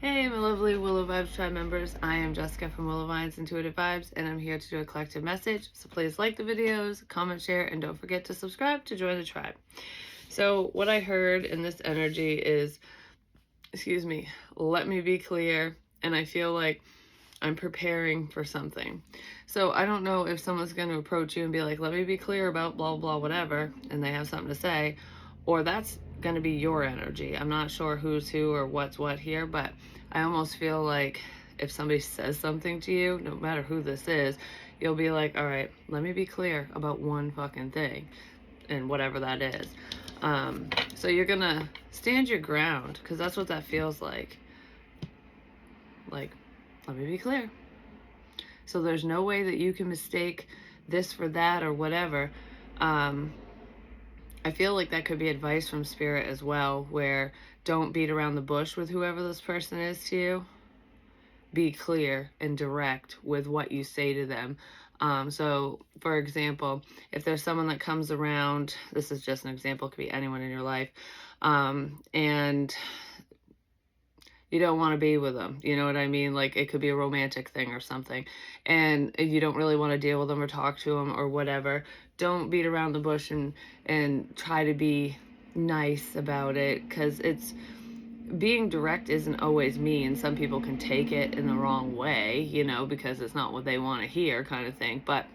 Hey, my lovely Willow Vibes Tribe members. I am Jessica from Willow Vines Intuitive Vibes, and I'm here to do a collective message. So please like the videos, comment, share, and don't forget to subscribe to join the tribe. So what I heard in this energy is, let me be clear, and I feel like I'm preparing for something. So I don't know if someone's going to approach you and be like, let me be clear about blah, blah, whatever, and they have something to say, or that's going to be your energy. I'm not sure who's who or what's what here, but I almost feel like if somebody says something to you, no matter who this is, you'll be like, all right, let me be clear about one fucking thing and whatever that is. So you're going to stand your ground because that's what that feels like. Like, let me be clear. So there's no way that you can mistake this for that or whatever. I feel like that could be advice from spirit as well, where don't beat around the bush with whoever this person is to you. Be clear and direct with what you say to them. So for example, if there's someone that comes around, this is just an example, it could be anyone in your life, and you don't want to be with them, you know what I mean? Like it could be a romantic thing or something, and you don't really want to deal with them or talk to them or whatever. Don't beat around the bush and try to be nice about it, because it's being direct isn't always mean. Some people can take it in the wrong way, you know, because it's not what they want to hear, kind of thing. But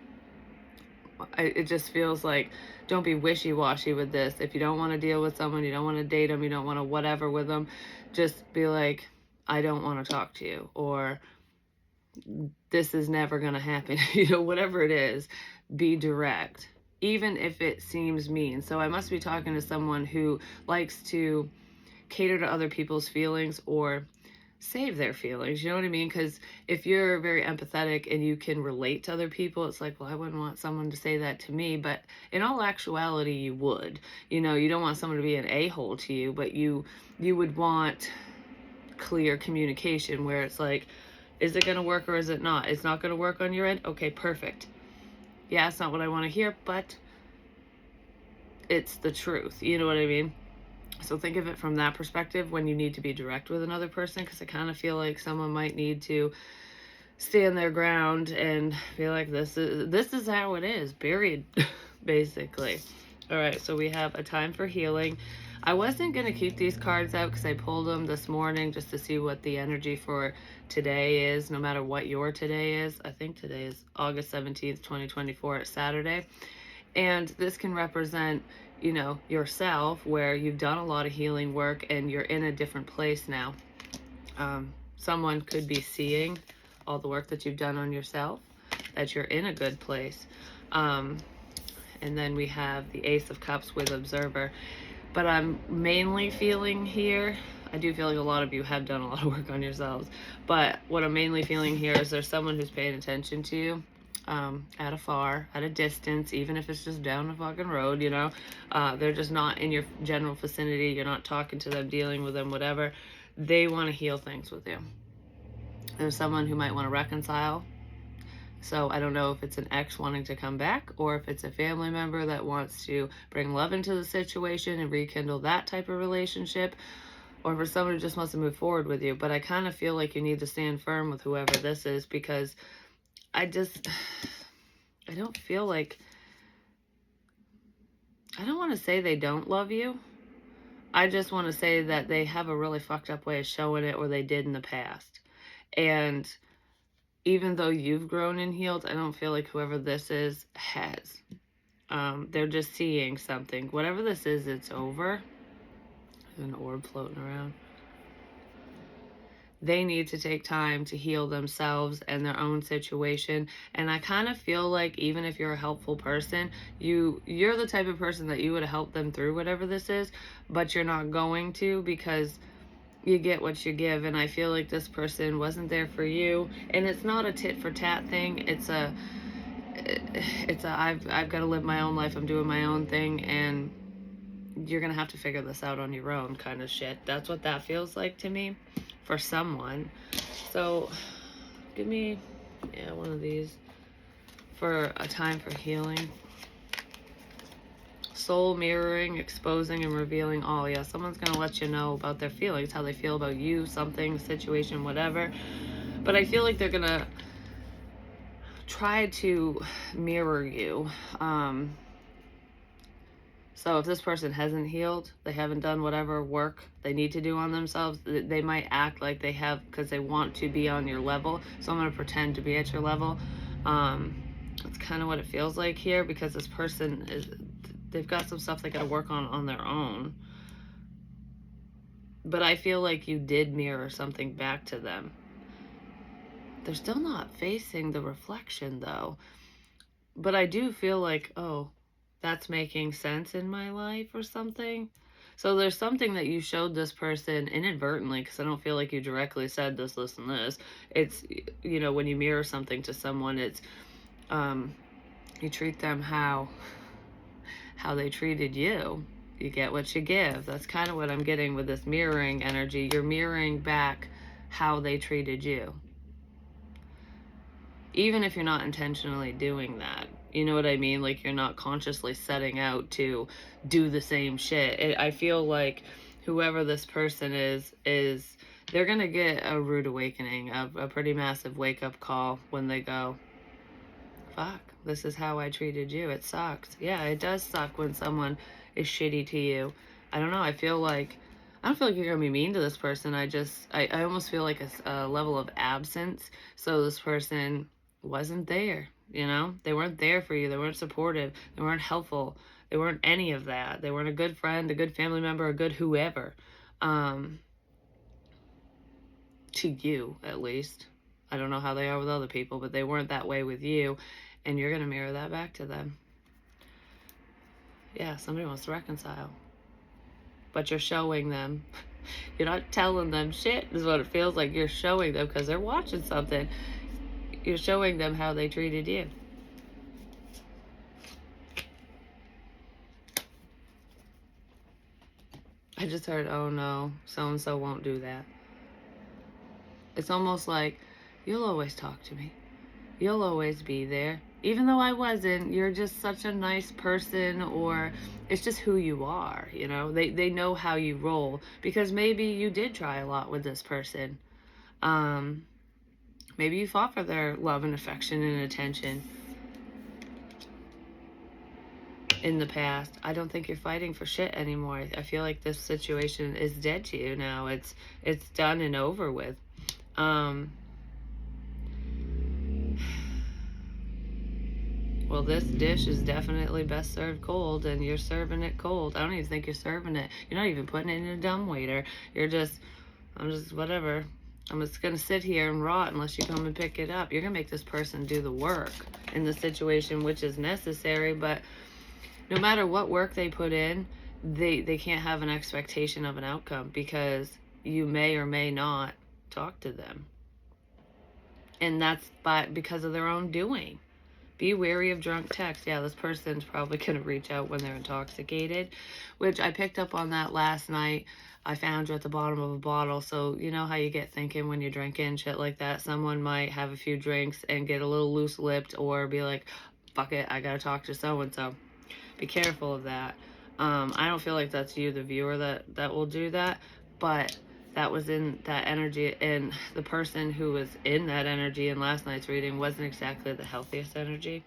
it just feels like don't be wishy-washy with this. If you don't want to deal with someone, you don't want to date them, you don't want to whatever with them, just be like, I don't want to talk to you, or this is never going to happen. You know, whatever it is, be direct, even if it seems mean. So I must be talking to someone who likes to cater to other people's feelings or save their feelings, you know what I mean? Because if you're very empathetic and you can relate to other people, it's like, well, I wouldn't want someone to say that to me, but in all actuality you would. You know, you don't want someone to be an a-hole to you, but you would want clear communication where it's like, is it going to work or is it not? It's not going to work on your end? Okay, perfect. Yeah, it's not what I want to hear, but it's the truth, you know what I mean? So think of it from that perspective when you need to be direct with another person, because I kind of feel like someone might need to stand their ground and be like, this is how it is, period, basically. All right, so we have a time for healing. I wasn't going to keep these cards out because I pulled them this morning just to see what the energy for today is, no matter what your today is. I think today is August 17th, 2024. It's Saturday. And this can represent, you know, yourself, where you've done a lot of healing work and you're in a different place now. Someone could be seeing all the work that you've done on yourself, that you're in a good place. And then we have the Ace of Cups with Observer. But I'm mainly feeling here, I do feel like a lot of you have done a lot of work on yourselves, but what I'm mainly feeling here is there's someone who's paying attention to you. At a distance, even if it's just down the fucking road, you know, they're just not in your general vicinity. You're not talking to them, dealing with them, whatever. They want to heal things with you. There's someone who might want to reconcile. So I don't know if it's an ex wanting to come back or if it's a family member that wants to bring love into the situation and rekindle that type of relationship, or for someone who just wants to move forward with you. But I kind of feel like you need to stand firm with whoever this is, because I don't feel like, I don't want to say they don't love you. I just want to say that they have a really fucked up way of showing it, or they did in the past. And even though you've grown and healed, I don't feel like whoever this is has. They're just seeing something. Whatever this is, it's over. There's an orb floating around. They need to take time to heal themselves and their own situation. And I kind of feel like even if you're a helpful person, you're the type of person that you would help them through whatever this is, but you're not going to, because you get what you give. And I feel like this person wasn't there for you, and it's not a tit for tat thing. It's a I've got to live my own life. I'm doing my own thing, and you're gonna have to figure this out on your own kind of shit. That's what that feels like to me for someone. So give me, yeah, one of these for a time for healing. Soul mirroring, exposing, and revealing all. Yeah, someone's going to let you know about their feelings, how they feel about you, something, situation, whatever. But I feel like they're going to try to mirror you. So if this person hasn't healed, they haven't done whatever work they need to do on themselves, they might act like they have because they want to be on your level. So I'm going to pretend to be at your level. That's kind of what it feels like here, because this person they've got some stuff they got to work on their own. But I feel like you did mirror something back to them. They're still not facing the reflection though. But I do feel like, oh, that's making sense in my life or something. So there's something that you showed this person inadvertently, because I don't feel like you directly said this, and this. It's, when you mirror something to someone, it's, you treat them how they treated you. You get what you give. That's kind of what I'm getting with this mirroring energy. You're mirroring back how they treated you. Even if you're not intentionally doing that. You know what I mean? Like, you're not consciously setting out to do the same shit. I feel like whoever this person is they're going to get a rude awakening, a pretty massive wake-up call when they go, fuck, this is how I treated you. It sucks. Yeah, it does suck when someone is shitty to you. I don't know. I don't feel like you're going to be mean to this person. I almost feel like a level of absence. So this person wasn't there, They weren't there for you. They weren't supportive. They weren't helpful. They weren't any of that. They weren't a good friend, a good family member, a good whoever. To you, at least. I don't know how they are with other people, but they weren't that way with you, and you're going to mirror that back to them. Yeah, somebody wants to reconcile. But you're showing them. You're not telling them shit, is what it feels like. You're showing them, because they're watching something. You're showing them how they treated you. I just heard, oh no, so-and-so won't do that. It's almost like, you'll always talk to me. You'll always be there. Even though I wasn't, you're just such a nice person, or it's just who you are, They know how you roll, because maybe you did try a lot with this person. Maybe you fought for their love and affection and attention in the past. I don't think you're fighting for shit anymore. I feel like this situation is dead to you now. It's done and over with. Well, this dish is definitely best served cold, and you're serving it cold. I don't even think you're serving it. You're not even putting it in a dumbwaiter. I'm just whatever. I'm just going to sit here and rot unless you come and pick it up. You're going to make this person do the work in the situation, which is necessary. But no matter what work they put in, they can't have an expectation of an outcome, because you may or may not talk to them. And that's because of their own doing. Be wary of drunk text. Yeah, this person's probably going to reach out when they're intoxicated, which I picked up on that last night. I found you at the bottom of a bottle. So you know how you get thinking when you're drinking, shit like that. Someone might have a few drinks and get a little loose-lipped, or be like, fuck it, I got to talk to so-and-so. Be careful of that. I don't feel like that's you, the viewer, that will do that. But that was in that energy, and the person who was in that energy in last night's reading wasn't exactly the healthiest energy.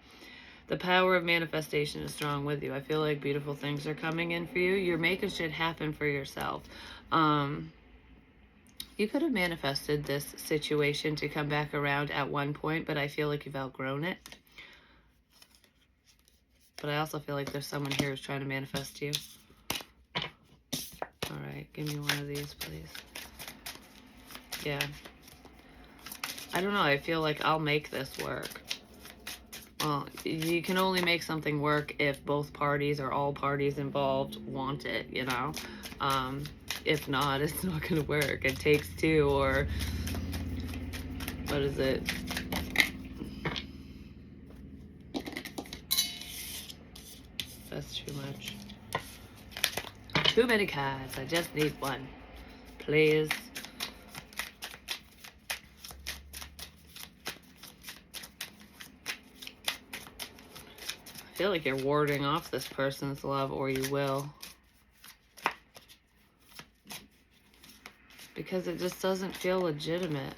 The power of manifestation is strong with you. I feel like beautiful things are coming in for you. You're making shit happen for yourself. You could have manifested this situation to come back around at one point, but I feel like you've outgrown it. But I also feel like there's someone here who's trying to manifest you. All right, give me one of these, please. Yeah. I don't know. I feel like I'll make this work. Well, you can only make something work if both parties or all parties involved want it, If not, it's not going to work. It takes two, or what is it? That's too much. Too many cards. I just need one. Please. feel like you're warding off this person's love, or you will. Because it just doesn't feel legitimate.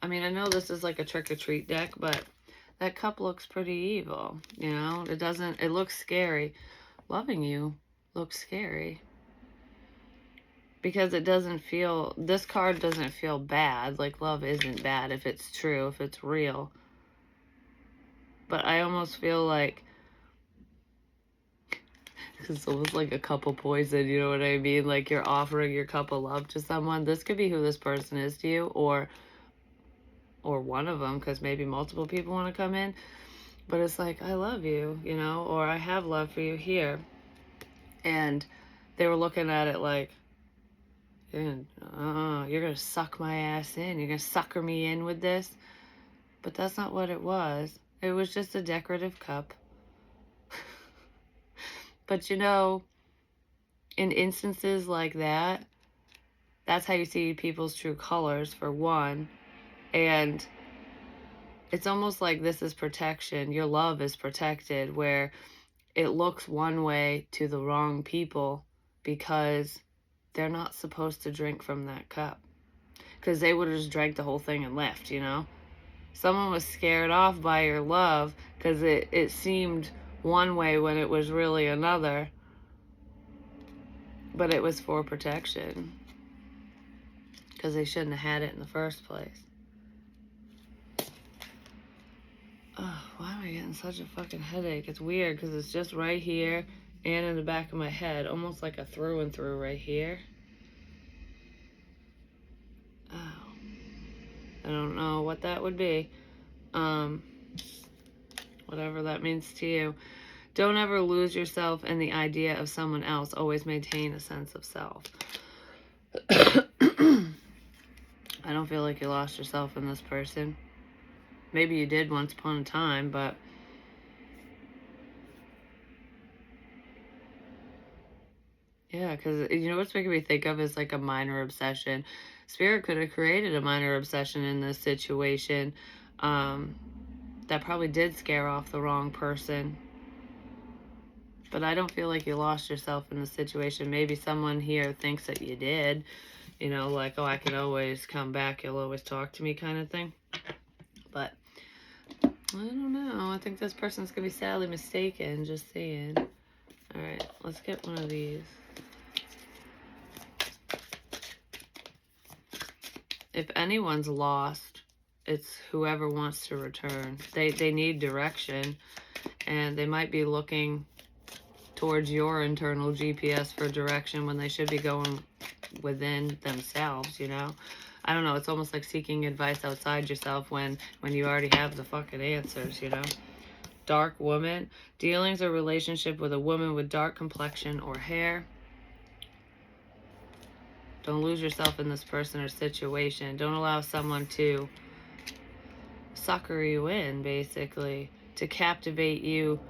I mean, I know this is like a trick-or-treat deck, but that cup looks pretty evil, you know? It looks scary. Loving you looks scary. Because this card doesn't feel bad. Like, love isn't bad if it's true, if it's real. But I almost feel like it's almost like a cup of poison, you know what I mean? Like, you're offering your cup of love to someone. This could be who this person is to you, or one of them, because maybe multiple people want to come in. But it's like, I love you, you know, or I have love for you here. And they were looking at it like, you're gonna suck my ass in. You're gonna sucker me in with this. But that's not what it was. It was just a decorative cup. But you know, in instances like that, that's how you see people's true colors, for one. And it's almost like this is protection. Your love is protected, where it looks one way to the wrong people because they're not supposed to drink from that cup. Because they would have just drank the whole thing and left, you know? Someone was scared off by your love because it seemed one way when it was really another. But it was for protection. Because they shouldn't have had it in the first place. Oh, why am I getting such a fucking headache? It's weird because it's just right here and in the back of my head. Almost like a through and through right here. Oh. I don't know what that would be. Whatever that means to you. Don't ever lose yourself in the idea of someone else. Always maintain a sense of self. I don't feel like you lost yourself in this person. Maybe you did once upon a time, but yeah, because you know what's making me think of is like a minor obsession. Spirit could have created a minor obsession in this situation that probably did scare off the wrong person. But I don't feel like you lost yourself in the situation. Maybe someone here thinks that you did. You know, like, oh, I can always come back. You'll always talk to me kind of thing. But I don't know. I think this person's going to be sadly mistaken. Just saying. All right, let's get one of these. If anyone's lost, it's whoever wants to return. They need direction, and they might be looking towards your internal GPS for direction when they should be going within themselves, you know? I don't know, it's almost like seeking advice outside yourself when you already have the fucking answers, you know? Dark woman, dealings or relationship with a woman with dark complexion or hair. Don't lose yourself in this person or situation. Don't allow someone to sucker you in, basically, to captivate you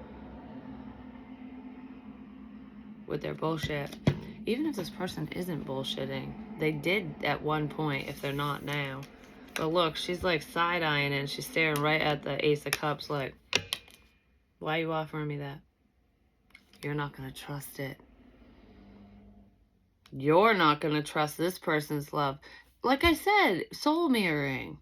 with their bullshit. Even if this person isn't bullshitting, they did at one point if they're not now. But look, she's like side-eyeing it and she's staring right at the Ace of Cups like, why are you offering me that? You're not going to trust it. You're not going to trust this person's love. Like I said, soul mirroring.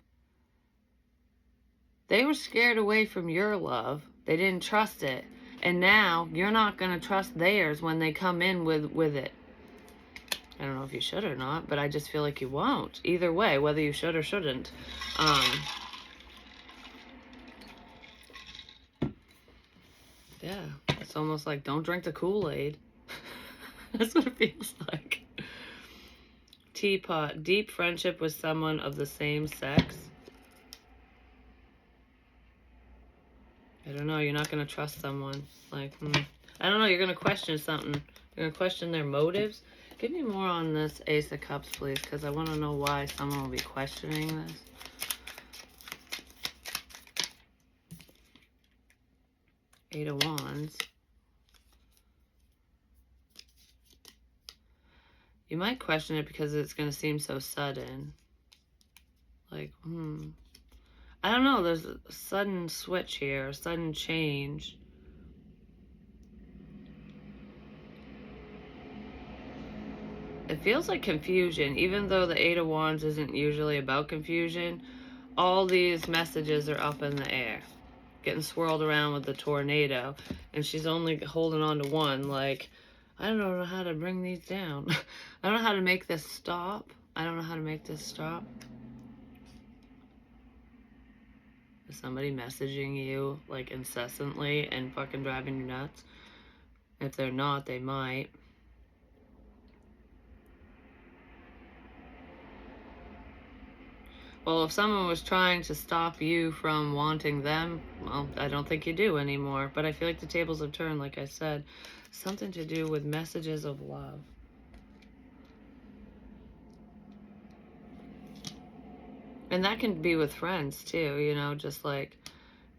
They were scared away from your love. They didn't trust it. And now you're not going to trust theirs when they come in with it. I don't know if you should or not, but I just feel like you won't. Either way, whether you should or shouldn't. Yeah, it's almost like don't drink the Kool-Aid. That's what it feels like. Teapot, deep friendship with someone of the same sex. I don't know, you're not going to trust someone. Like, I don't know, you're going to question something. You're going to question their motives. Give me more on this Ace of Cups, please, because I want to know why someone will be questioning this. Eight of Wands. You might question it because it's going to seem so sudden. Like, I don't know, there's a sudden switch here, a sudden change. It feels like confusion, even though the Eight of Wands isn't usually about confusion. All these messages are up in the air, getting swirled around with the tornado, and she's only holding on to one, like, I don't know how to bring these down. I don't know how to make this stop. I don't know how to make this stop. Is somebody messaging you, like, incessantly and fucking driving you nuts? If they're not, they might. Well, if someone was trying to stop you from wanting them, well, I don't think you do anymore. But I feel like the tables have turned, like I said. Something to do with messages of love. And that can be with friends, too, you know, just like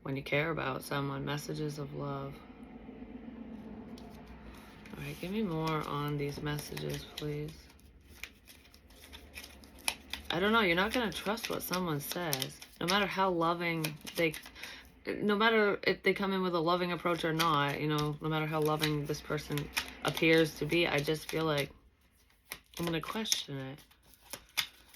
when you care about someone, messages of love. All right, give me more on these messages, please. I don't know, you're not going to trust what someone says. No matter how loving no matter if they come in with a loving approach or not, you know, no matter how loving this person appears to be, I just feel like I'm going to question it.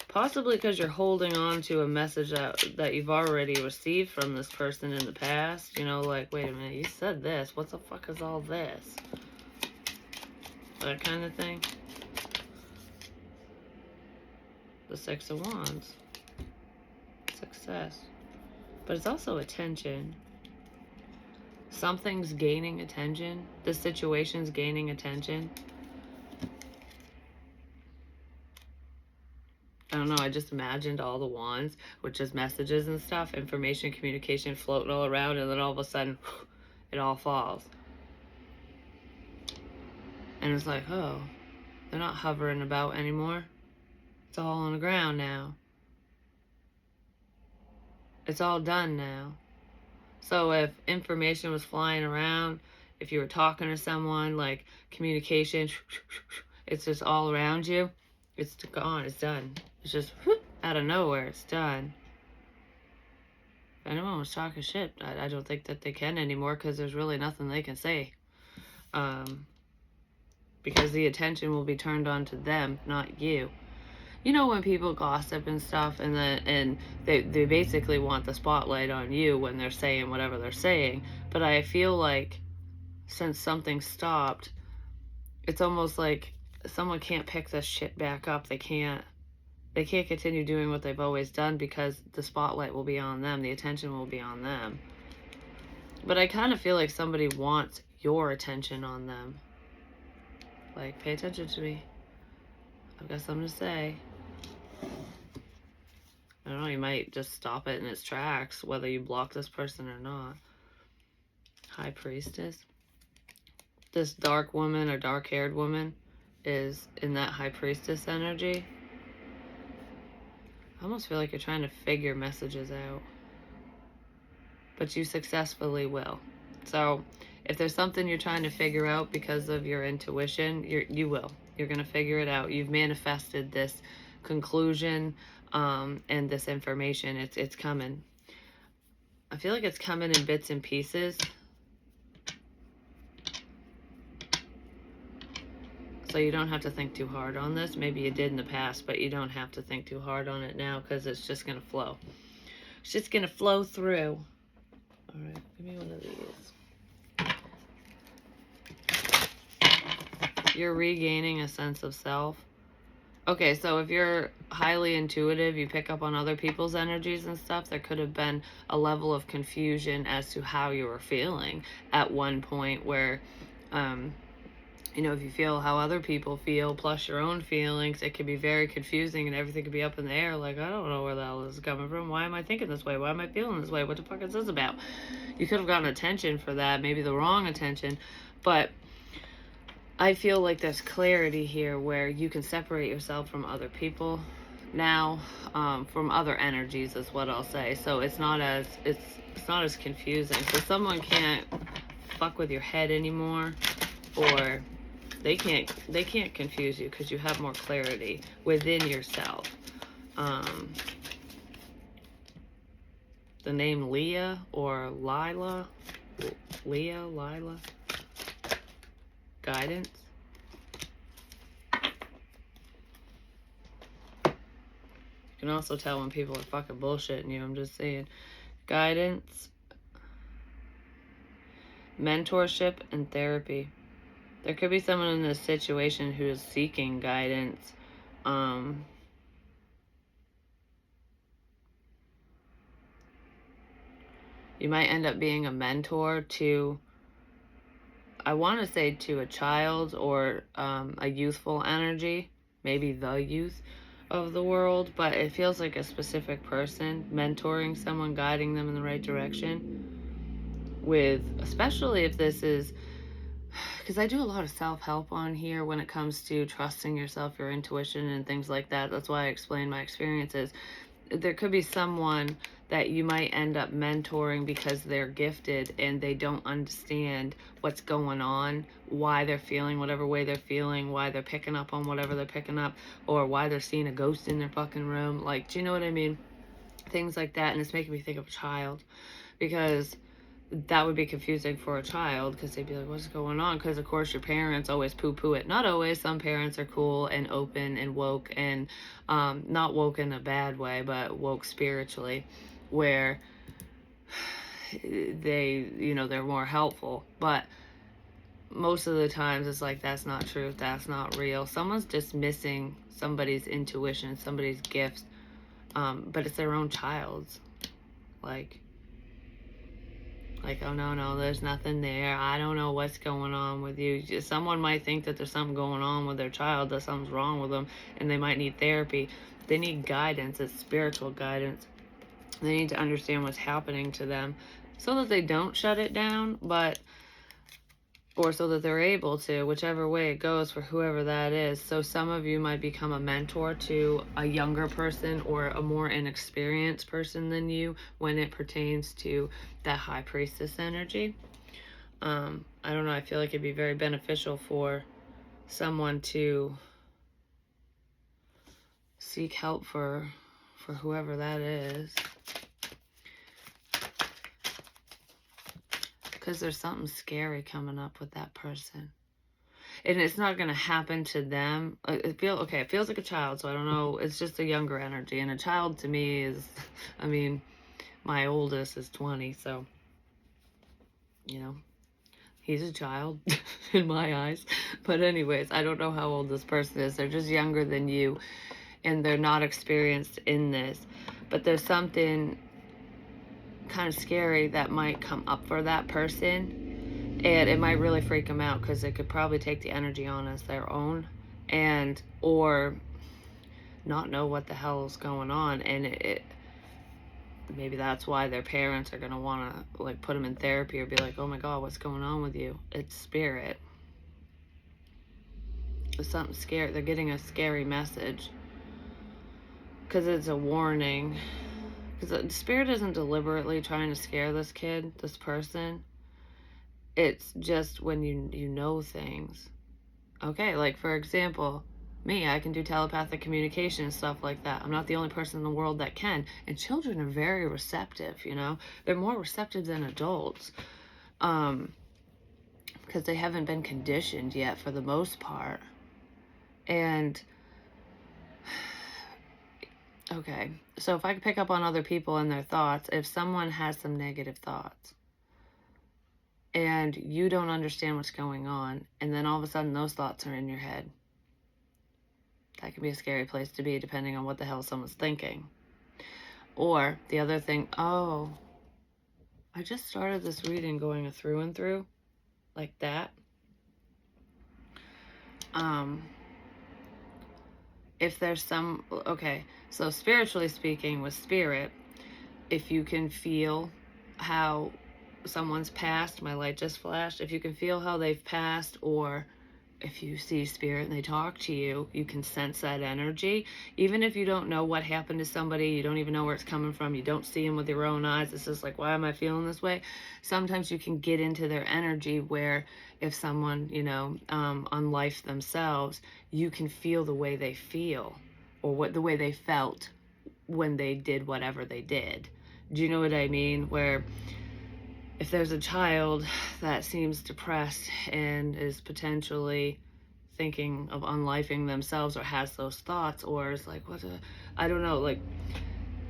Possibly because you're holding on to a message that you've already received from this person in the past. You know, like, wait a minute, you said this. What the fuck is all this? That kind of thing. The Six of Wands. Success. But it's also attention. Something's gaining attention. The situation's gaining attention. I don't know, I just imagined all the wands with just messages and stuff, information, communication floating all around, and then all of a sudden, it all falls. And it's like, oh, they're not hovering about anymore. It's all on the ground now. It's all done now. So if information was flying around, if you were talking to someone, like communication, it's just all around you, it's gone, it's done. It's just out of nowhere, it's done. If anyone was talking shit, I don't think that they can anymore, because there's really nothing they can say. Because the attention will be turned on to them, not you. You know, when people gossip and stuff, and they basically want the spotlight on you when they're saying whatever they're saying. But I feel like since something stopped, it's almost like someone can't pick this shit back up. They can't continue doing what they've always done, because the spotlight will be on them. The attention will be on them. But I kind of feel like somebody wants your attention on them. Like, pay attention to me. I've got something to say. I don't know, you might just stop it in its tracks, whether you block this person or not. High Priestess. This dark woman or dark-haired woman is in that High Priestess energy. I almost feel like you're trying to figure messages out. But you successfully will. So if there's something you're trying to figure out because of your intuition, you will. You're going to figure it out. You've manifested this conclusion and this information. It's coming. I feel like it's coming in bits and pieces. So you don't have to think too hard on this. Maybe you did in the past, but you don't have to think too hard on it now, because it's just going to flow. It's just going to flow through. All right, give me one of these. You're regaining a sense of self. Okay, so if you're highly intuitive, you pick up on other people's energies and stuff, there could have been a level of confusion as to how you were feeling at one point, where, you know, if you feel how other people feel, plus your own feelings, it can be very confusing, and everything could be up in the air, like, I don't know where the hell this is coming from. Why am I thinking this way? Why am I feeling this way? What the fuck is this about? You could have gotten attention for that, maybe the wrong attention, but I feel like there's clarity here where you can separate yourself from other people now, from other energies is what I'll say. So it's not as confusing. So someone can't fuck with your head anymore, or they can't confuse you, because you have more clarity within yourself. the name Leah or Lila. Lila. Guidance. You can also tell when people are fucking bullshitting you. I'm just saying. Guidance. Mentorship and therapy. There could be someone in this situation who is seeking guidance. You might end up being a mentor to, I want to say, to a child or a youthful energy, maybe the youth of the world, but it feels like a specific person, mentoring someone, guiding them in the right direction. With, especially if this is, because I do a lot of self-help on here when it comes to trusting yourself, your intuition, and things like that. That's why I explain my experiences. There could be someone that you might end up mentoring because they're gifted and they don't understand what's going on, why they're feeling whatever way they're feeling, why they're picking up on whatever they're picking up, or why they're seeing a ghost in their fucking room. Like, do you know what I mean? Things like that. And it's making me think of a child, because that would be confusing for a child, because they'd be like, what's going on? Because of course your parents always poo-poo it. Not always. Some parents are cool and open and woke, and not woke in a bad way, but woke spiritually, where they, they're more helpful. But most of the times it's like, that's not true, that's not real. Someone's just missing somebody's intuition, somebody's gifts, but it's their own child's. Like, oh, no, there's nothing there. I don't know what's going on with you. Someone might think that there's something going on with their child, that something's wrong with them, and they might need therapy. They need guidance. It's spiritual guidance. They need to understand what's happening to them so that they don't shut it down, or so that they're able to, whichever way it goes for whoever that is. So some of you might become a mentor to a younger person or a more inexperienced person than you when it pertains to that high priestess energy. I don't know, I feel like it'd be very beneficial for someone to seek help for whoever that is. Because there's something scary coming up with that person. And it's not going to happen to them. It feels like a child, so I don't know. It's just a younger energy. And a child to me is, my oldest is 20, so, he's a child in my eyes. But anyways, I don't know how old this person is. They're just younger than you, and they're not experienced in this. But there's something kind of scary that might come up for that person, and it might really freak them out, because it could probably take the energy on as their own, and or not know what the hell is going on, and maybe that's why their parents are going to want to like put them in therapy, or be like, oh my god, what's going on with you? It's spirit. It's something scary. They're getting a scary message, because it's a warning. Because the spirit isn't deliberately trying to scare this kid, this person. It's just when you know things. Okay, like for example, me, I can do telepathic communication and stuff like that. I'm not the only person in the world that can. And children are very receptive, They're more receptive than adults. Because they haven't been conditioned yet for the most part. And okay, so if I can pick up on other people and their thoughts, if someone has some negative thoughts and you don't understand what's going on, and then all of a sudden those thoughts are in your head, that can be a scary place to be, depending on what the hell someone's thinking. Or the other thing, oh, I just started this reading going a through and through like that. If there's some, okay, so spiritually speaking, with spirit, if you can feel how someone's passed, my light just flashed, if you can feel how they've passed, or if you see spirit and they talk to you, you can sense that energy. Even if you don't know what happened to somebody, you don't even know where it's coming from, you don't see them with your own eyes, it's just like, why am I feeling this way? Sometimes you can get into their energy, where if someone, on life themselves, you can feel the way they feel, or the way they felt when they did whatever they did. Do you know what I mean? Where if there's a child that seems depressed and is potentially thinking of unlifing themselves, or has those thoughts, or is like, I don't know, like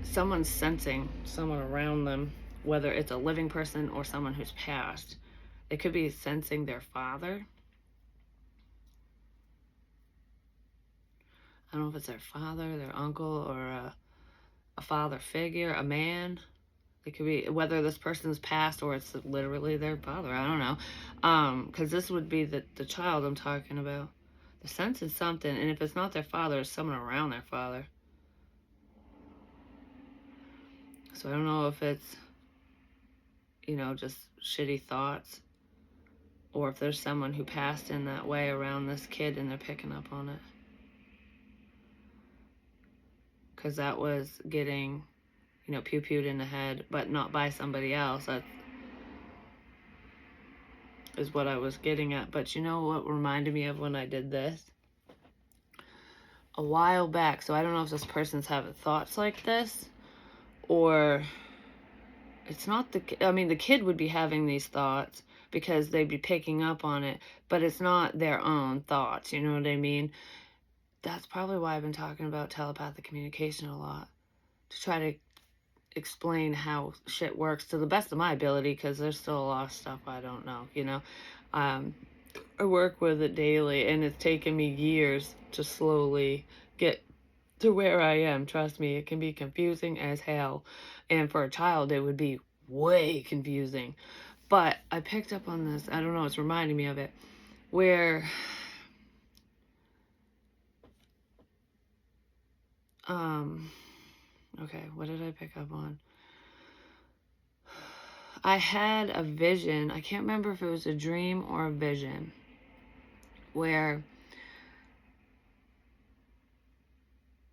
someone's sensing someone around them, whether it's a living person or someone who's passed. They could be sensing their father. I don't know if it's their father, their uncle, or a father figure, a man. It could be whether this person's passed or it's literally their father. I don't know. Because this would be the child I'm talking about. The sense is something, and if it's not their father, it's someone around their father. So I don't know if it's, just shitty thoughts, or if there's someone who passed in that way around this kid and they're picking up on it. Because that was getting, pew-pewed in the head, but not by somebody else. That is what I was getting at. But you know what reminded me of when I did this? A while back. So I don't know if this person's having thoughts like this, or it's not the kid would be having these thoughts because they'd be picking up on it, but it's not their own thoughts. You know what I mean? That's probably why I've been talking about telepathic communication a lot, to try to explain how shit works to the best of my ability, because there's still a lot of stuff I don't know, I work with it daily, and it's taken me years to slowly get to where I am. Trust me, it can be confusing as hell, and for a child it would be way confusing. But I picked up on this, I don't know, it's reminding me of it, where okay, what did I pick up on? I had a vision. I can't remember if it was a dream or a vision, where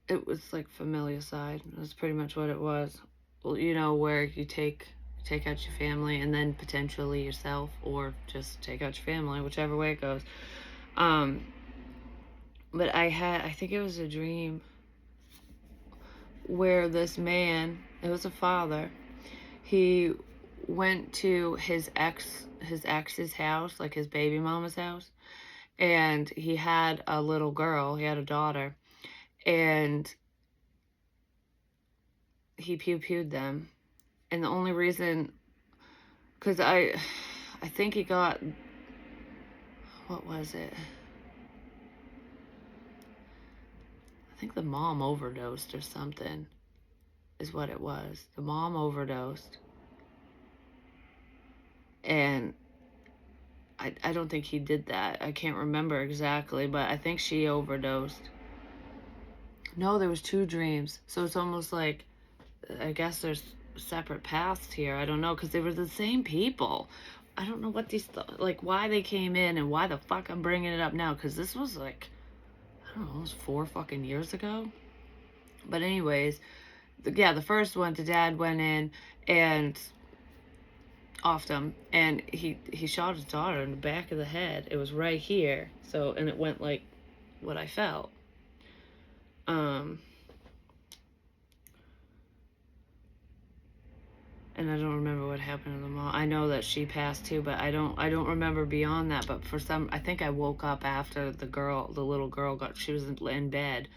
it was like familicide. That's pretty much what it was. Well, where you take out your family and then potentially yourself, or just take out your family, whichever way it goes. But I think it was a dream where this man, it was a father, he went to his ex's house, like his baby mama's house, and he had a little girl, he had a daughter, and he pew-pewed them. And the only reason, because I think he got, what was it? I think the mom overdosed or something is what it was. The mom overdosed. And I don't think he did that. I can't remember exactly, but I think she overdosed. No, there was two dreams. So it's almost like, I guess there's separate paths here. I don't know, because they were the same people. I don't know what like why they came in and why the fuck I'm bringing it up now, because this was like, I don't know, it was 4 fucking years ago. But anyways, the first one, the dad went in and offed him, and he shot his daughter in the back of the head. It was right here. So, and it went like what I felt. And I don't remember what happened to the mom. I know that she passed too, but I don't remember beyond that. But I think I woke up after the little girl she was in bed,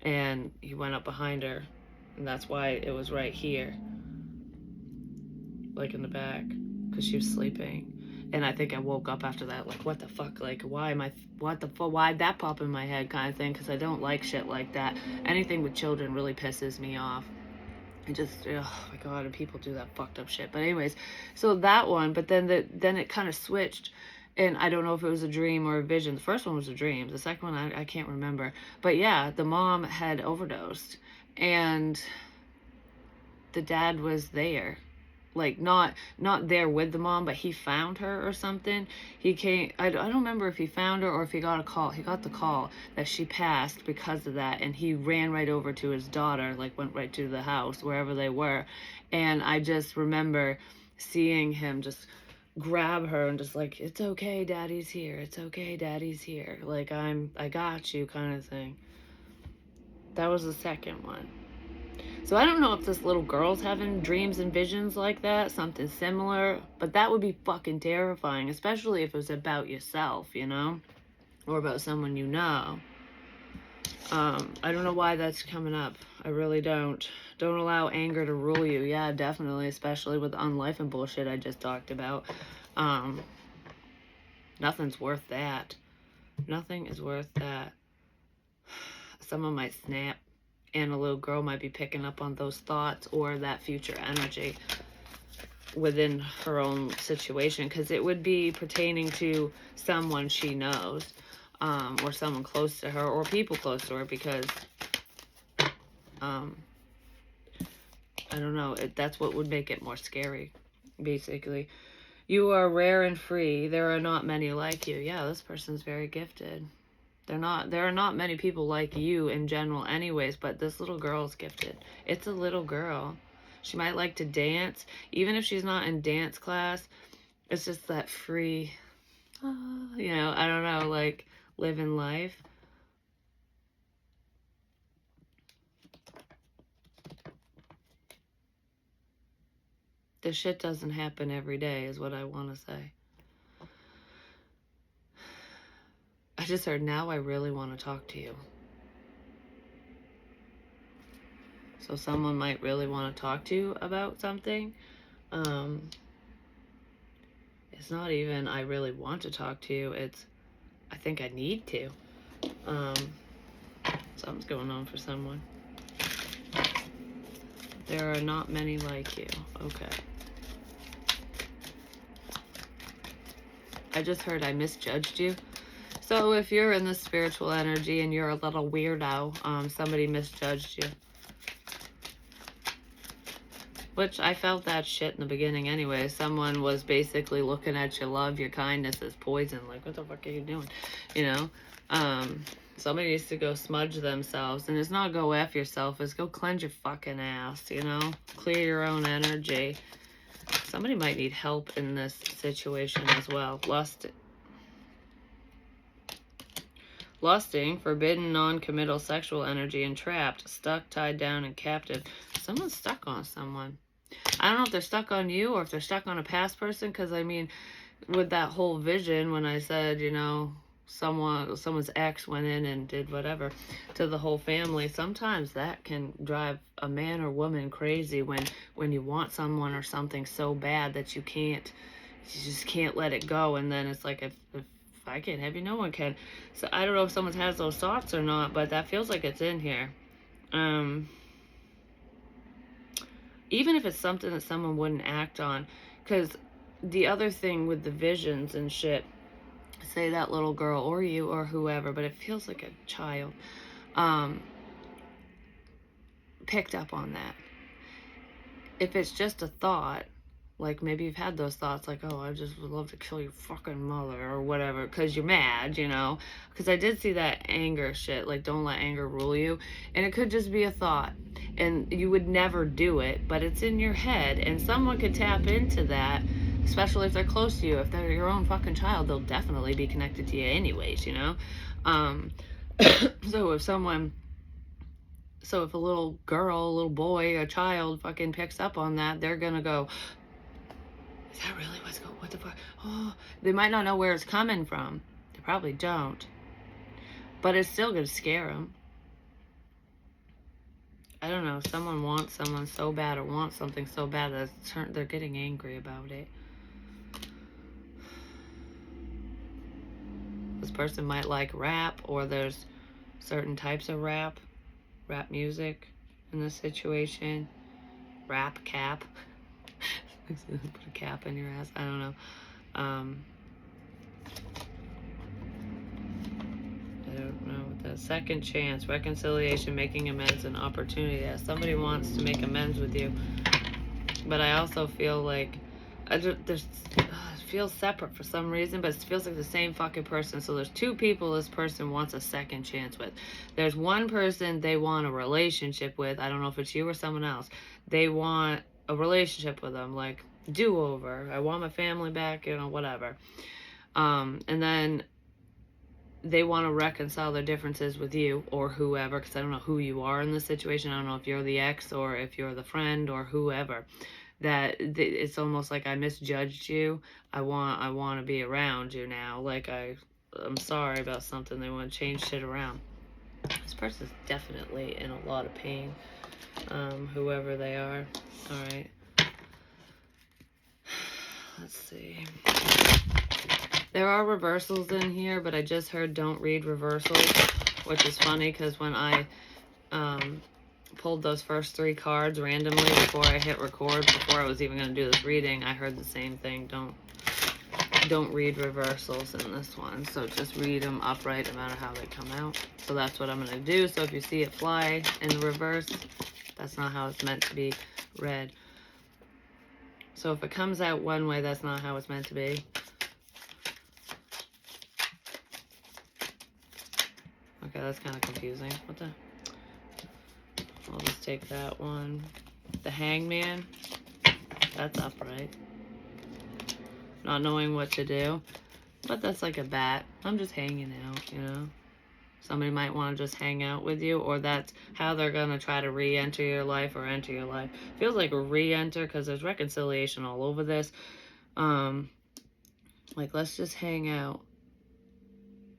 and he went up behind her, and that's why it was right here, like in the back, because she was sleeping. And I think I woke up after that, like, what the fuck, like, why'd that pop in my head, kind of thing, because I don't like shit like that. Anything with children really pisses me off. Oh my god, and people do that fucked up shit. But anyways, so that one, but then it kind of switched, and I don't know if it was a dream or a vision. The first one was a dream. The second one, I can't remember. But yeah, the mom had overdosed, and the dad was there. Like, not there with the mom, but he found her or something. He came, I don't remember if he found her or if he got a call. He got the call that she passed because of that, and he ran right over to his daughter, like went right to the house, wherever they were. And I just remember seeing him just grab her and just like, it's okay, daddy's here. It's okay, daddy's here. Like, I got you, kind of thing. That was the second one. So I don't know if this little girl's having dreams and visions like that, something similar, but that would be fucking terrifying, especially if it was about yourself, you know, or about someone you know. I don't know why that's coming up. I really don't. Don't allow anger to rule you. Yeah, definitely, especially with the unlife and bullshit I just talked about. Nothing's worth that. Nothing is worth that. Someone might snap, and a little girl might be picking up on those thoughts or that future energy within her own situation, because it would be pertaining to someone she knows, or someone close to her, or people close to her, because I don't know, that's what would make it more scary, basically. You are rare and free. There are not many like you. Yeah, this person's very gifted. There are not many people like you in general anyways, but this little girl's gifted. It's a little girl. She might like to dance. Even if she's not in dance class, it's just that free, you know, I don't know, like living life. This shit doesn't happen every day is what I want to say. I just heard, now I really want to talk to you. So someone might really want to talk to you about something. It's not even I really want to talk to you. It's I think I need to. Something's going on for someone. There are not many like you. Okay. I just heard I misjudged you. So if you're in the spiritual energy and you're a little weirdo, somebody misjudged you. Which I felt that shit in the beginning anyway. Someone was basically looking at your love, your kindness as poison. Like, what the fuck are you doing? You know? Somebody needs to go smudge themselves. And it's not go F yourself. It's go cleanse your fucking ass, you know? Clear your own energy. Somebody might need help in this situation as well. Lusting, forbidden, non-committal sexual energy, entrapped, stuck, tied down, and captive. Someone's stuck on someone. I don't know if they're stuck on you or if they're stuck on a past person, because I mean, with that whole vision, when I said, you know, someone's ex went in and did whatever to the whole family, sometimes that can drive a man or woman crazy when you want someone or something so bad that you just can't let it go. And then it's like, if I can't have you, no one can. So I don't know if someone has those thoughts or not, but that feels like it's in here. Even if it's something that someone wouldn't act on. Because the other thing with the visions and shit, say that little girl or you or whoever, but it feels like a child, picked up on that. If it's just a thought, like maybe you've had those thoughts like, oh, I just would love to kill your fucking mother or whatever, because you're mad, you know? Because I did see that anger shit, like don't let anger rule you. And it could just be a thought. And you would never do it, but it's in your head. And someone could tap into that, especially if they're close to you. If they're your own fucking child, they'll definitely be connected to you anyways, you know? So if a little girl, a little boy, a child fucking picks up on that, they're gonna go, is that really what the fuck? Oh, they might not know where it's coming from. They probably don't. But it's still gonna scare them. I don't know. Someone wants someone so bad or wants something so bad that they're getting angry about it. This person might like rap, or there's certain types of rap music in this situation. Rap cap. Put a cap in your ass. I don't know. I don't know. The second chance, reconciliation, making amends, and opportunity. Yeah, somebody wants to make amends with you, but I also feel like it feels separate for some reason, but it feels like the same fucking person. So there's two people this person wants a second chance with. There's one person they want a relationship with. I don't know if it's you or someone else. They want a relationship with them, like do-over. I want my family back, you know, whatever. And then they want to reconcile their differences with you or whoever, because I don't know who you are in this situation. I don't know if you're the ex or if you're the friend or whoever. That it's almost like I misjudged you. I want to be around you now. Like I'm sorry about something. They want to change shit around. This person's definitely in a lot of pain. Whoever they are. All right. Let's see. There are reversals in here, but I just heard don't read reversals, which is funny because when I pulled those first 3 cards randomly before I hit record, before I was even going to do this reading, I heard the same thing. Don't read reversals in this one. So just read them upright no matter how they come out. So that's what I'm going to do. So if you see it fly in the reverse, that's not how it's meant to be read. So if it comes out one way, that's not how it's meant to be. Okay, that's kind of confusing. What the? I'll just take that one. The Hangman. That's upright. Not knowing what to do. But that's like a bat. I'm just hanging out, you know? Somebody might want to just hang out with you, or that's how they're going to try to re-enter your life or enter your life. Feels like a re-enter because there's reconciliation all over this. Like, let's just hang out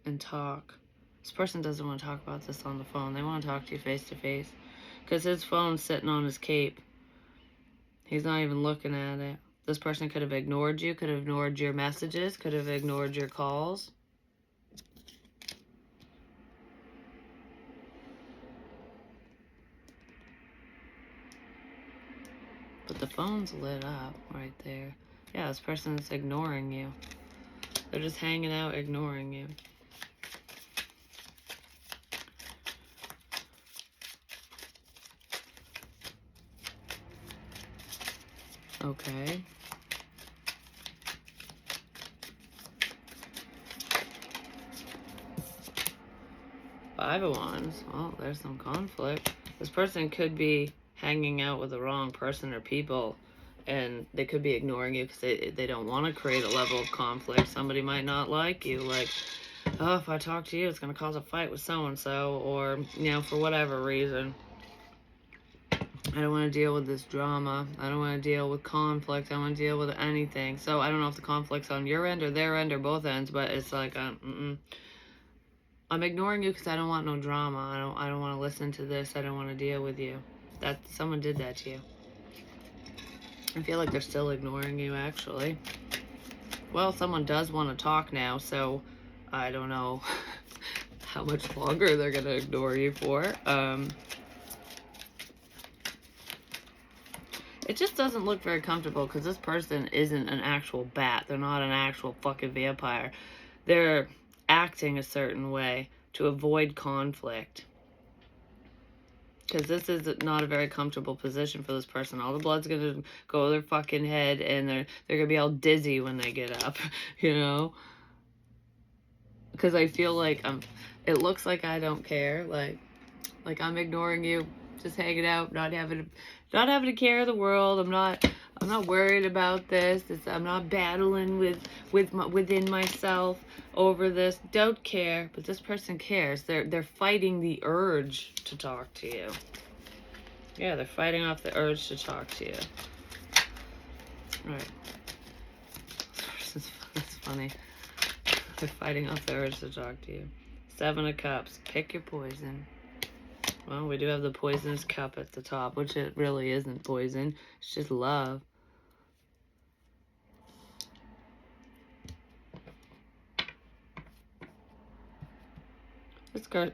and talk. This person doesn't want to talk about this on the phone. They want to talk to you face to face. Because his phone's sitting on his cape. He's not even looking at it. This person could have ignored you, could have ignored your messages, could have ignored your calls. But the phone's lit up right there. Yeah, this person's ignoring you. They're just hanging out, ignoring you. Okay. Five of Wands. Well, there's some conflict. This person could be hanging out with the wrong person or people, and they could be ignoring you because they don't want to create a level of conflict. Somebody might not like you. Like, oh, if I talk to you, it's going to cause a fight with so-and-so, or, you know, for whatever reason. I don't want to deal with this drama. I don't want to deal with conflict. I don't want to deal with anything. So I don't know if the conflict's on your end or their end or both ends, but it's like, I'm ignoring you because I don't want no drama. I don't want to listen to this. I don't want to deal with you. That someone did that to you. I feel like they're still ignoring you, actually. Well, someone does want to talk now, so I don't know how much longer they're going to ignore you for. It just doesn't look very comfortable because this person isn't an actual bat. They're not an actual fucking vampire. They're acting a certain way to avoid conflict. Because this is not a very comfortable position for this person. All the blood's going to go to their fucking head, and they're going to be all dizzy when they get up, you know? Because I feel like it looks like I don't care. Like I'm ignoring you, just hanging out, not having a care of the world. I'm not worried about this. I'm not battling within myself over this. Don't care, but this person cares. They're fighting the urge to talk to you. Yeah, they're fighting off the urge to talk to you. All right. That's funny. They're fighting off the urge to talk to you. 7 of Cups. Pick your poison. Well, we do have the poisonous cup at the top, which it really isn't poison. It's just love.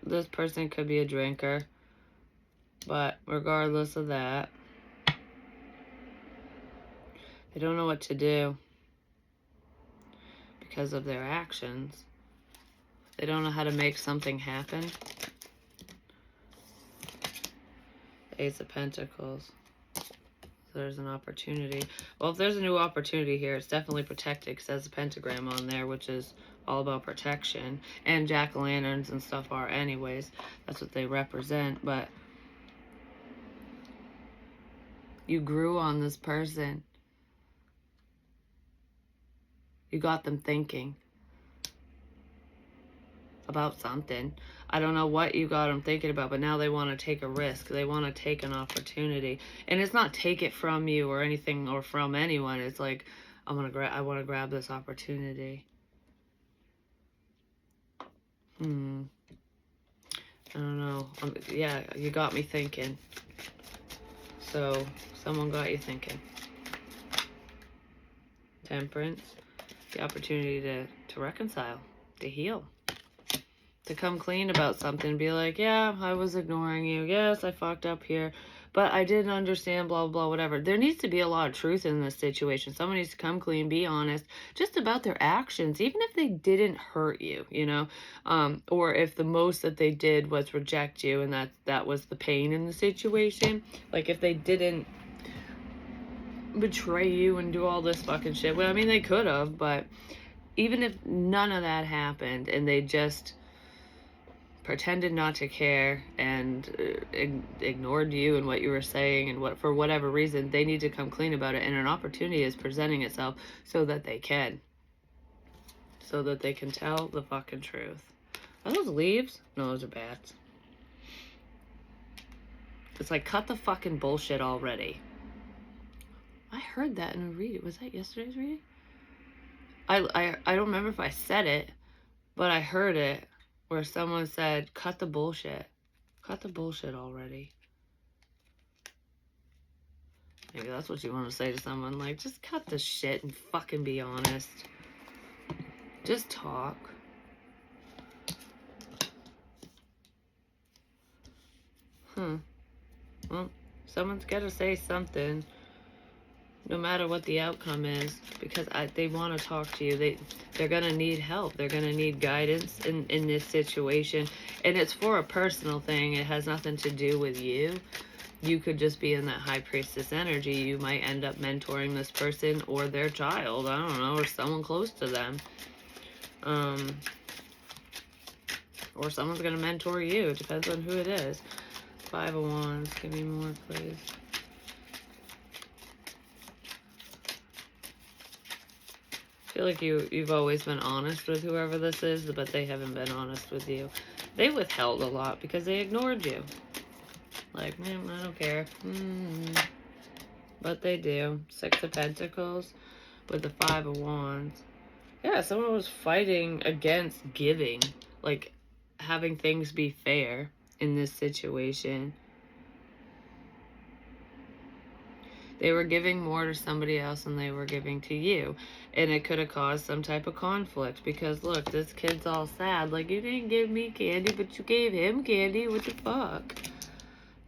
This person could be a drinker, but regardless of that, they don't know what to do because of their actions. They don't know how to make something happen. Ace of Pentacles. There's an opportunity. Well, if there's a new opportunity here, it's definitely protected because there's a pentagram on there, which is all about protection. And jack-o'-lanterns and stuff are anyways. That's what they represent. But you grew on this person. You got them thinking. about something. I don't know what you got them thinking about, but now they want to take a risk. They want to take an opportunity. And it's not take it from you or anything or from anyone. It's like, I want to grab this opportunity. I don't know. Yeah, you got me thinking. So, someone got you thinking. Temperance. The opportunity to reconcile, to heal, to come clean about something, be like, yeah, I was ignoring you, yes, I fucked up here, but I didn't understand, blah, blah, whatever. There needs to be a lot of truth in this situation. Someone needs to come clean, be honest, just about their actions, even if they didn't hurt you, you know, or if the most that they did was reject you, and that was the pain in the situation. Like, if they didn't betray you and do all this fucking shit. Well, I mean, they could have, but even if none of that happened and they just pretended not to care and ignored you and what you were saying and what, for whatever reason, they need to come clean about it, and an opportunity is presenting itself so that they can tell the fucking truth. Are those leaves? No, those are bats. It's like, cut the fucking bullshit already. I heard that in a reading. Was that yesterday's reading? I don't remember if I said it, but I heard it where someone said, cut the bullshit. Cut the bullshit already. Maybe that's what you want to say to someone. Like, just cut the shit and fucking be honest. Just talk. Well, someone's got to say something, no matter what the outcome is, because they want to talk to you. They're going to need help. They're going to need guidance in this situation. And it's for a personal thing. It has nothing to do with you. You could just be in that high priestess energy. You might end up mentoring this person or their child. I don't know, or someone close to them. Or someone's going to mentor you. It depends on who it is. 5 of Wands. Give me more, please. I feel like you've always been honest with whoever this is, but they haven't been honest with you. They withheld a lot because they ignored you. Like, man, I don't care. But they do. 6 of Pentacles with the 5 of Wands. Yeah, someone was fighting against giving. Like, having things be fair in this situation. They were giving more to somebody else than they were giving to you. And it could have caused some type of conflict. Because, look, this kid's all sad. Like, you didn't give me candy, but you gave him candy. What the fuck?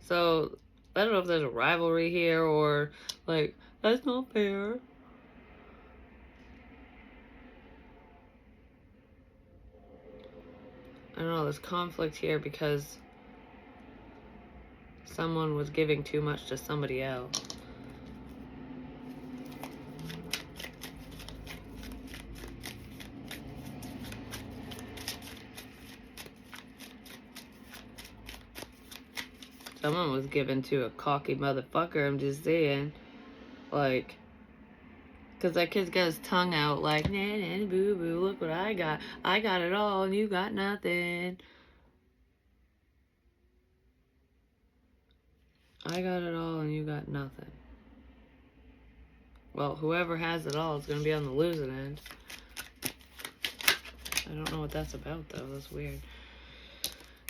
So, I don't know if there's a rivalry here or, like, that's not fair. I don't know, there's conflict here because someone was giving too much to somebody else. Someone was given to a cocky motherfucker, I'm just saying. Like, because that kid's got his tongue out like, nah, nah, boo, boo, look what I got. I got it all and you got nothing. I got it all and you got nothing. Well, whoever has it all is going to be on the losing end. I don't know what that's about, though. That's weird.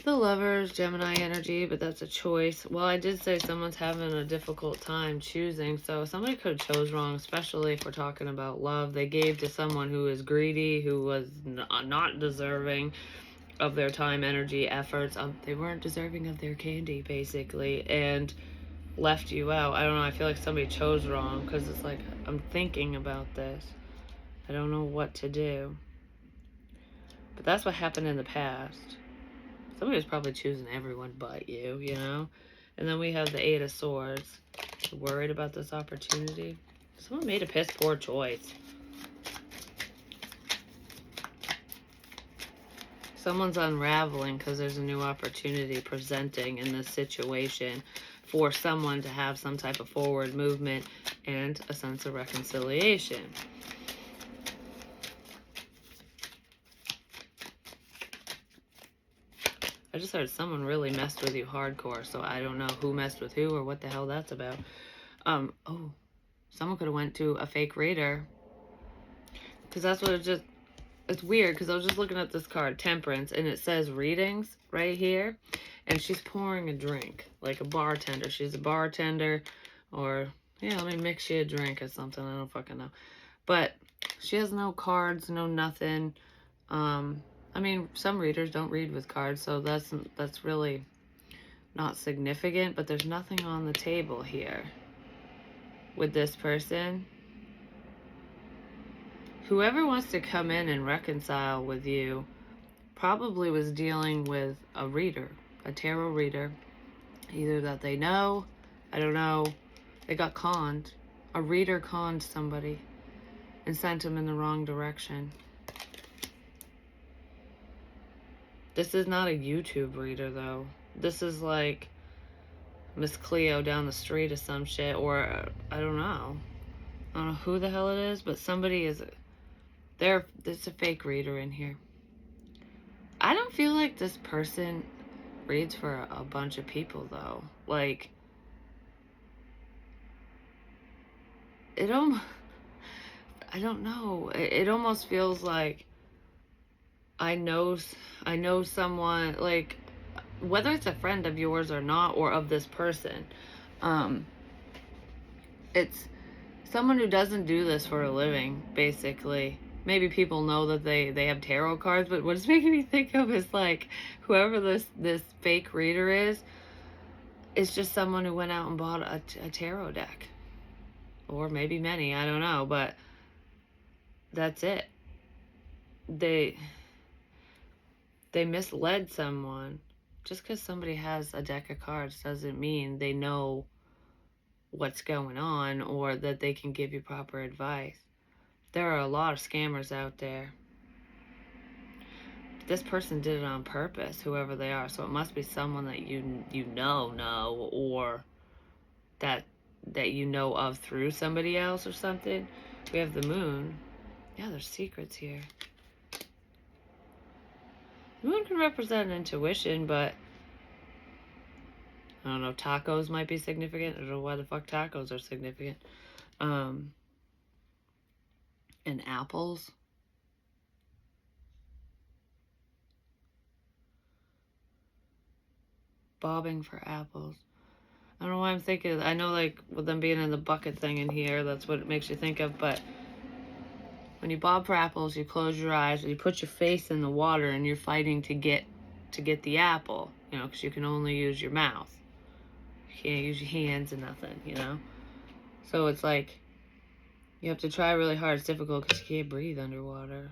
The Lovers, Gemini energy, but that's a choice. Well, I did say someone's having a difficult time choosing, so somebody could have chose wrong, especially if we're talking about love. They gave to someone who is greedy, who was not deserving of their time, energy, efforts. They weren't deserving of their candy, basically, and left you out. I don't know, I feel like somebody chose wrong, because it's like, I'm thinking about this. I don't know what to do. But that's what happened in the past. Somebody was probably choosing everyone but you, you know? And then we have the 8 of Swords. Worried about this opportunity. Someone made a piss poor choice. Someone's unraveling because there's a new opportunity presenting in this situation for someone to have some type of forward movement and a sense of reconciliation. just heard someone really messed with you hardcore, so I don't know who messed with who or what the hell that's about. Oh, someone could have went to a fake reader. Because that's what it's weird, because I was just looking at this card, Temperance, and it says readings right here. And she's pouring a drink, like a bartender. She's a bartender, or, yeah, let me mix you a drink or something. I don't fucking know. But she has no cards, no nothing. I mean, some readers don't read with cards, so that's really not significant. But there's nothing on the table here with this person. Whoever wants to come in and reconcile with you probably was dealing with a reader, a tarot reader, either that they know, I don't know, they got conned. A reader conned somebody and sent them in the wrong direction. This is not a YouTube reader, though. This is like Miss Cleo down the street or some shit, or I don't know. I don't know who the hell it is, but somebody is there's a fake reader in here. I don't feel like this person reads for a bunch of people, though. Like, I don't know. It almost feels like I know someone, like, whether it's a friend of yours or not, or of this person. It's someone who doesn't do this for a living, basically. Maybe people know that they have tarot cards, but what it's making me think of is, like, whoever this fake reader is just someone who went out and bought a tarot deck. Or maybe many, I don't know, but that's it. They misled someone. Just because somebody has a deck of cards doesn't mean they know what's going on or that they can give you proper advice. There are a lot of scammers out there. This person did it on purpose, whoever they are, so it must be someone that you know, or that you know of through somebody else or something. We have the moon. Yeah, there's secrets here. The moon can represent intuition, but I don't know, tacos might be significant. I don't know why the fuck tacos are significant. And apples. Bobbing for apples. I don't know why I'm thinking. I know, like, with them being in the bucket thing in here, that's what it makes you think of. But when you bob for apples, you close your eyes, and you put your face in the water, and you're fighting to get the apple. You know, because you can only use your mouth. You can't use your hands and nothing. You know. So it's like you have to try really hard. It's difficult because you can't breathe underwater.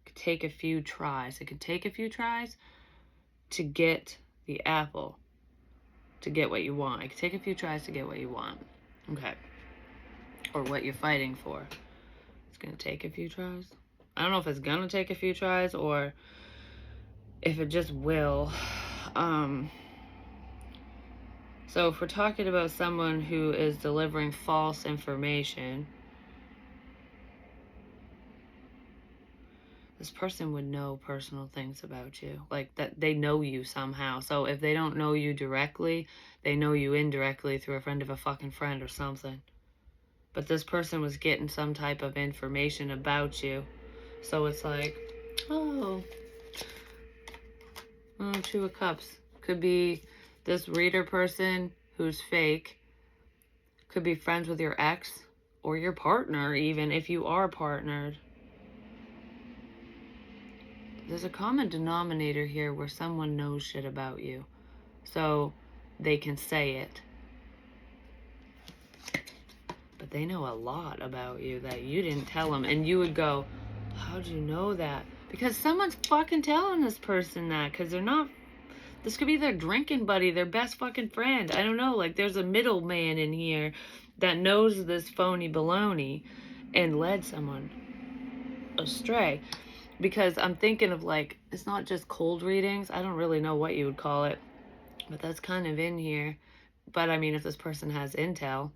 It could take a few tries. It could take a few tries to get the apple. To get what you want. It could take a few tries to get what you want. Okay. Or what you're fighting for. It's going to take a few tries. I don't know if it's going to take a few tries or if it just will. So if we're talking about someone who is delivering false information, this person would know personal things about you. Like, that they know you somehow. So if they don't know you directly, they know you indirectly through a friend of a fucking friend or something. But this person was getting some type of information about you. So it's like, oh, Two of Cups. Could be this reader person who's fake. Could be friends with your ex or your partner, even if you are partnered. There's a common denominator here where someone knows shit about you. So they can say it. But they know a lot about you that you didn't tell them. And you would go, how'd you know that? Because someone's fucking telling this person that. Because they're not... This could be their drinking buddy, their best fucking friend. I don't know. Like, there's a middleman in here that knows this phony baloney and led someone astray. Because I'm thinking of, like, it's not just cold readings. I don't really know what you would call it. But that's kind of in here. But, I mean, if this person has intel,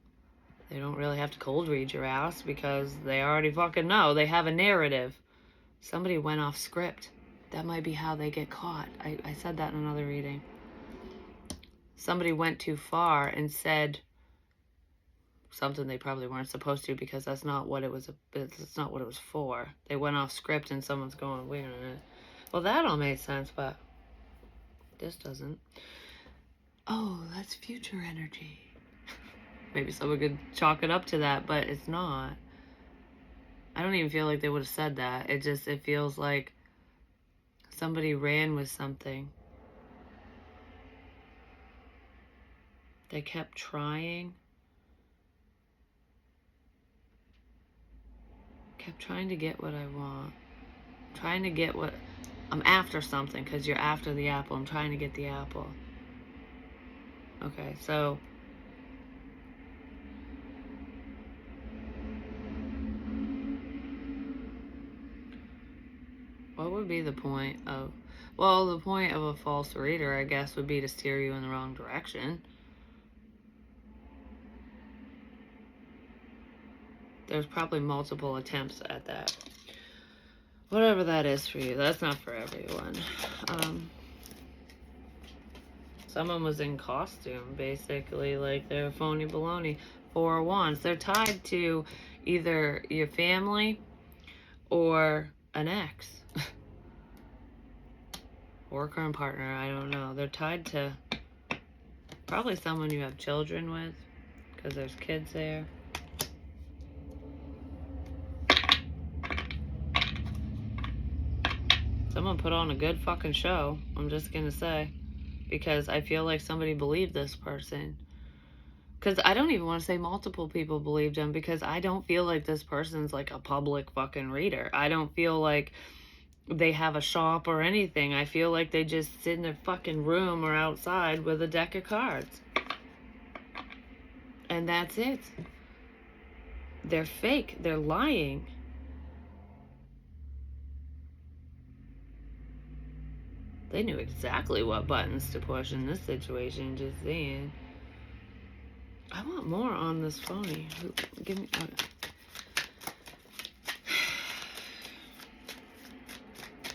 they don't really have to cold read your ass because they already fucking know. They have a narrative. Somebody went off script. That might be how they get caught. I said that in another reading. Somebody went too far and said something they probably weren't supposed to, because that's not what it was. It's not what it was for. They went off script and someone's going, wait a minute. Well, that all made sense, but this doesn't. Oh, that's future energy. Maybe someone could chalk it up to that, but it's not. I don't even feel like they would have said that. It feels like somebody ran with something. They kept trying. Kept trying to get what I want. Trying to get what... I'm after something, because you're after the apple. I'm trying to get the apple. Okay, so... what would be the point of... well, the point of a false reader, I guess, would be to steer you in the wrong direction. There's probably multiple attempts at that. Whatever that is for you, that's not for everyone. Someone was in costume, basically, like they're phony baloney. Four of Wands. They're tied to either your family or an ex. Or current partner, I don't know. They're tied to probably someone you have children with, because there's kids there. Someone put on a good fucking show, I'm just gonna say. Because I feel like somebody believed this person. Because I don't even want to say multiple people believed him, because I don't feel like this person's like a public fucking reader. I don't feel like they have a shop or anything. I feel like they just sit in their fucking room or outside with a deck of cards. And that's it. They're fake. They're lying. They knew exactly what buttons to push in this situation, just saying. I want more on this phony. Give me...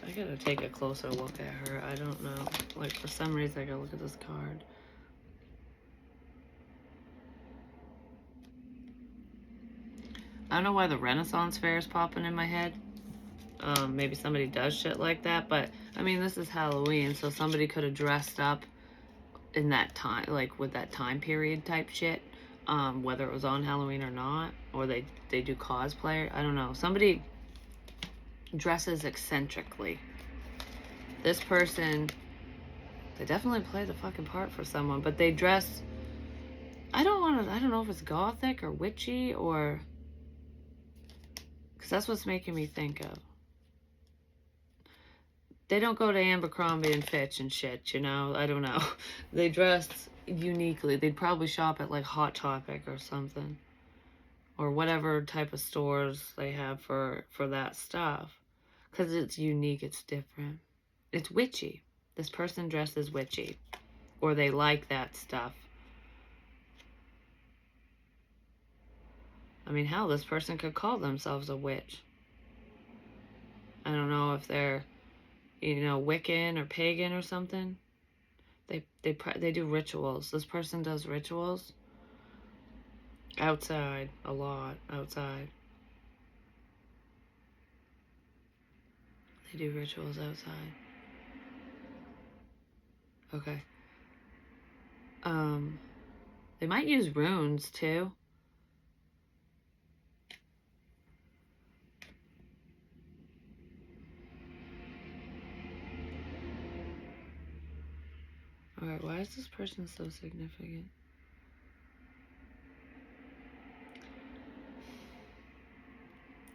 I gotta take a closer look at her. I don't know. Like, for some reason, I gotta look at this card. I don't know why the Renaissance Fair is popping in my head. Maybe somebody does shit like that, but I mean, this is Halloween, so somebody could have dressed up in that time, like with that time period type shit, whether it was on Halloween or not, or they do cosplay. I don't know. Somebody dresses eccentrically. This person, they definitely play the fucking part for someone, but they dress, I don't know if it's gothic or witchy, or, because that's what's making me think of. They don't go to Abercrombie and Fitch and shit, you know? I don't know. They dress uniquely. They'd probably shop at like Hot Topic or something, or whatever type of stores they have for that stuff, because it's unique, it's different, it's witchy. This person dresses witchy, or they like that stuff. I mean, hell, this person could call themselves a witch. I don't know if they're, you know, Wiccan or pagan or something. They do rituals. This person does rituals outside, a lot outside. They do rituals outside. Okay. They might use runes too. Alright, why is this person so significant?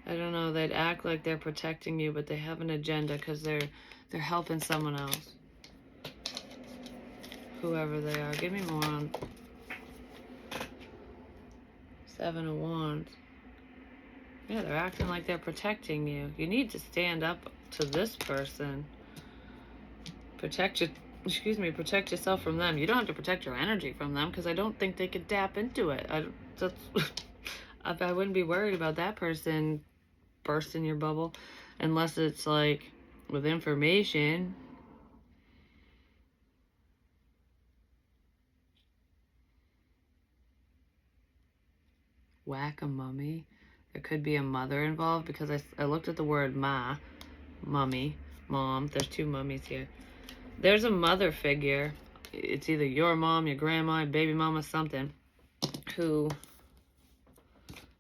I don't know, they'd act like they're protecting you, but they have an agenda because they're helping someone else. Whoever they are. Give me more on Seven of Wands. Yeah, they're acting like they're protecting you. You need to stand up to this person. Protect yourself from them. You don't have to protect your energy from them, because I don't think they could tap into it. I wouldn't be worried about that person bursting your bubble, unless it's like with information. Whack-a-mummy. There could be a mother involved because I looked at the word mummy, mom. There's two mummies here. There's a mother figure. It's either your mom, your grandma, your baby mama, something, who,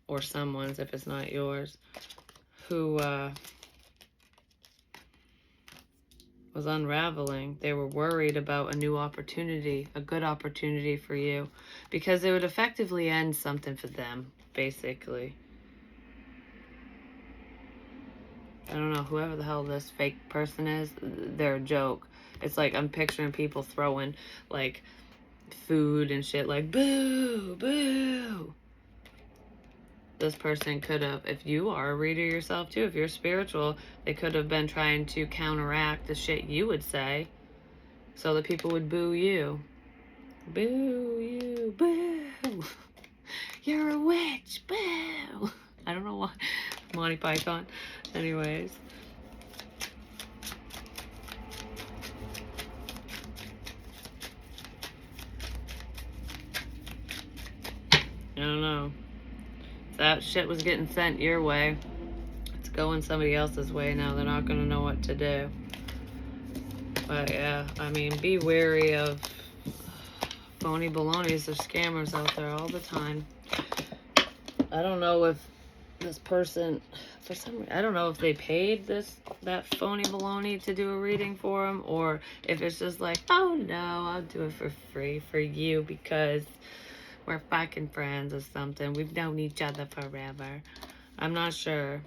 or someone's if it's not yours, who was unraveling. They were worried about a new opportunity, a good opportunity for you, because it would effectively end something for them, basically. I don't know, whoever the hell this fake person is, they're a joke. It's like I'm picturing people throwing like food and shit like boo, boo. This person could have, if you are a reader yourself too, if you're spiritual, they could have been trying to counteract the shit you would say so that people would boo you. Boo you, boo. You're a witch, boo. I don't know why. Monty Python. Anyways. I don't know. That shit was getting sent your way. It's going somebody else's way now. They're not going to know what to do. But yeah, I mean, be wary of phony balonies. There's scammers out there all the time. I don't know if this person, for some reason, I don't know if they paid that phony baloney to do a reading for them, or if it's just like, oh no, I'll do it for free for you because we're fucking friends or something. We've known each other forever. I'm not sure.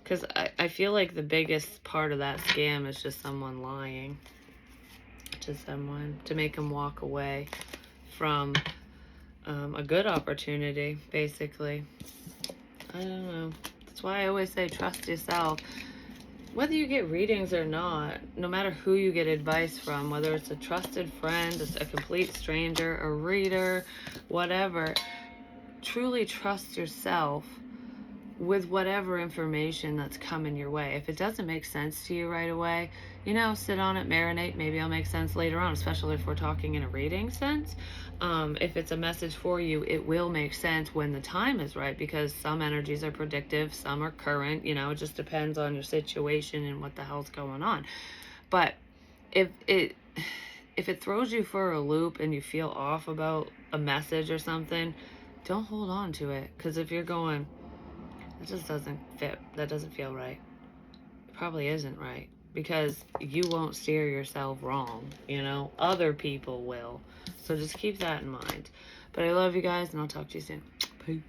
Because I feel like the biggest part of that scam is just someone lying to someone to make them walk away from a good opportunity, basically. I don't know. That's why I always say trust yourself. Whether you get readings or not, no matter who you get advice from, whether it's a trusted friend, a complete stranger, a reader, whatever, truly trust yourself with whatever information that's coming your way. If it doesn't make sense to you right away, sit on it, marinate. Maybe it'll make sense later on, especially if we're talking in a reading sense. If it's a message for you, it will make sense when the time is right, because some energies are predictive, some are current. It just depends on your situation and what the hell's going on. But if it throws you for a loop and you feel off about a message or something, don't hold on to it. Because if you're going, it just doesn't fit, that doesn't feel right, it probably isn't right, because you won't steer yourself wrong, other people will. So just keep that in mind. But I love you guys, and I'll talk to you soon. Peace.